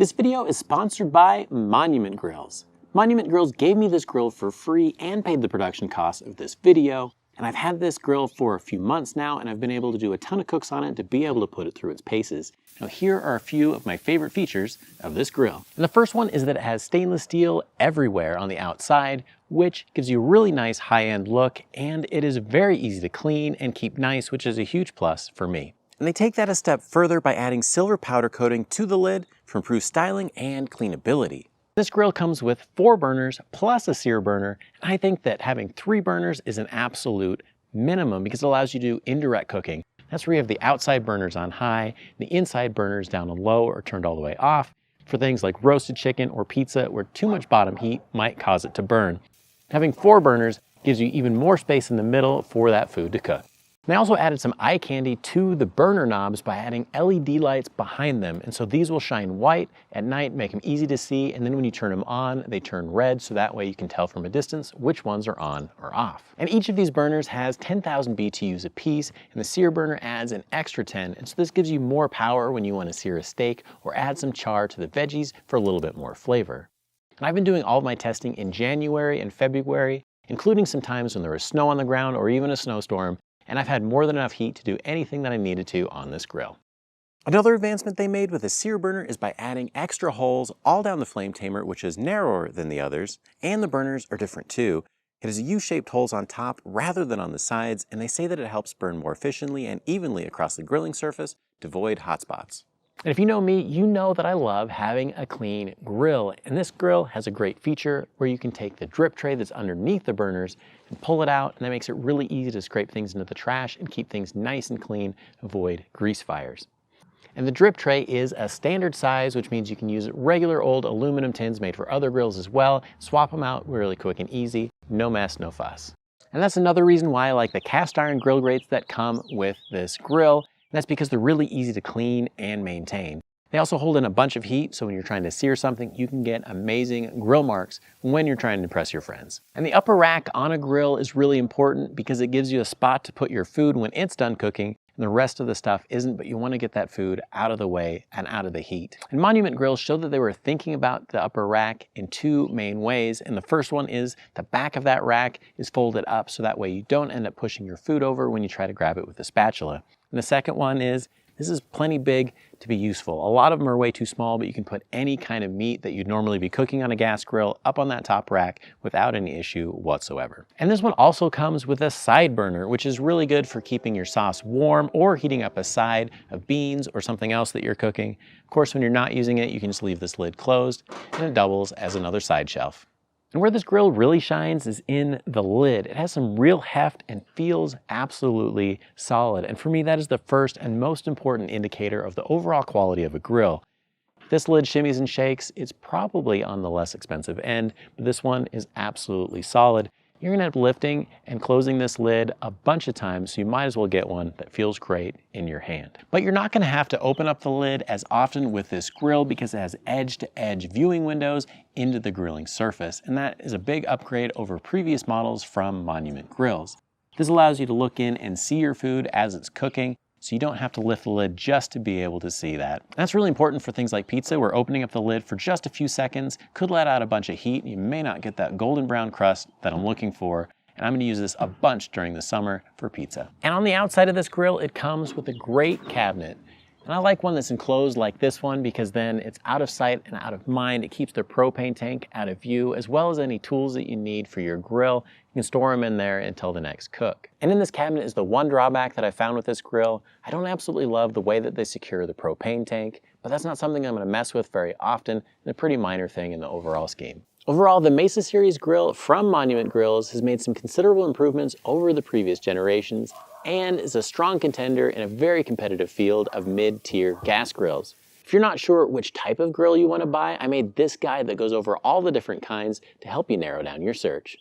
This video is sponsored by Monument Grills. Monument Grills gave me this grill for free and paid the production costs of this video. And I've had this grill for a few months now, and I've been able to do a ton of cooks on it to be able to put it through its paces. Now here are a few of my favorite features of this grill. And the first one is that it has stainless steel everywhere on the outside, which gives you a really nice high-end look, and it is very easy to clean and keep nice, which is a huge plus for me. And they take that a step further by adding silver powder coating to the lid for improved styling and cleanability. This grill comes with 4 burners plus a sear burner. I think that having 3 burners is an absolute minimum because it allows you to do indirect cooking. That's where you have the outside burners on high, the inside burners down on low or turned all the way off for things like roasted chicken or pizza where too much bottom heat might cause it to burn. Having 4 burners gives you even more space in the middle for that food to cook. And I also added some eye candy to the burner knobs by adding LED lights behind them. And so these will shine white at night, make them easy to see. And then when you turn them on, they turn red. So that way you can tell from a distance which ones are on or off. And each of these burners has 10,000 BTUs apiece, and the sear burner adds an extra 10. And so this gives you more power when you want to sear a steak or add some char to the veggies for a little bit more flavor. And I've been doing all of my testing in January and February, including some times when there was snow on the ground or even a snowstorm. And I've had more than enough heat to do anything that I needed to on this grill. Another advancement they made with the sear burner is by adding extra holes all down the flame tamer, which is narrower than the others, and the burners are different too. It has U-shaped holes on top rather than on the sides, and they say that it helps burn more efficiently and evenly across the grilling surface to avoid hot spots. And if you know me, you know that I love having a clean grill. And this grill has a great feature where you can take the drip tray that's underneath the burners and pull it out, and that makes it really easy to scrape things into the trash and keep things nice and clean, avoid grease fires. And the drip tray is a standard size, which means you can use regular old aluminum tins made for other grills as well. Swap them out really quick and easy, no mess, no fuss. And that's another reason why I like the cast iron grill grates that come with this grill. And that's because they're really easy to clean and maintain. They also hold in a bunch of heat, so when you're trying to sear something, you can get amazing grill marks when you're trying to impress your friends. And the upper rack on a grill is really important because it gives you a spot to put your food when it's done cooking, and the rest of the stuff isn't, but you want to get that food out of the way and out of the heat. And Monument Grills showed that they were thinking about the upper rack in 2 main ways. And the first one is the back of that rack is folded up so that way you don't end up pushing your food over when you try to grab it with a spatula. And the second one is, this is plenty big to be useful. A lot of them are way too small, but you can put any kind of meat that you'd normally be cooking on a gas grill up on that top rack without any issue whatsoever. And this one also comes with a side burner, which is really good for keeping your sauce warm or heating up a side of beans or something else that you're cooking. Of course, when you're not using it, you can just leave this lid closed and it doubles as another side shelf. And where this grill really shines is in the lid. It has some real heft and feels absolutely solid. And for me, that is the first and most important indicator of the overall quality of a grill. If this lid shimmies and shakes, it's probably on the less expensive end, but this one is absolutely solid. You're gonna end up lifting and closing this lid a bunch of times, so you might as well get one that feels great in your hand. But you're not gonna have to open up the lid as often with this grill because it has edge-to-edge viewing windows into the grilling surface, and that is a big upgrade over previous models from Monument Grills. This allows you to look in and see your food as it's cooking, so you don't have to lift the lid just to be able to see that. That's really important for things like pizza, where opening up the lid for just a few seconds could let out a bunch of heat, and you may not get that golden brown crust that I'm looking for. And I'm gonna use this a bunch during the summer for pizza. And on the outside of this grill, it comes with a great cabinet. And I like one that's enclosed like this one because then it's out of sight and out of mind. It keeps the propane tank out of view, as well as any tools that you need for your grill. You can store them in there until the next cook. And in this cabinet is the one drawback that I found with this grill. I don't absolutely love the way that they secure the propane tank, but that's not something I'm gonna mess with very often, and a pretty minor thing in the overall scheme. Overall, the Mesa series grill from Monument Grills has made some considerable improvements over the previous generations and is a strong contender in a very competitive field of mid-tier gas grills. If you're not sure which type of grill you want to buy, I made this guide that goes over all the different kinds to help you narrow down your search.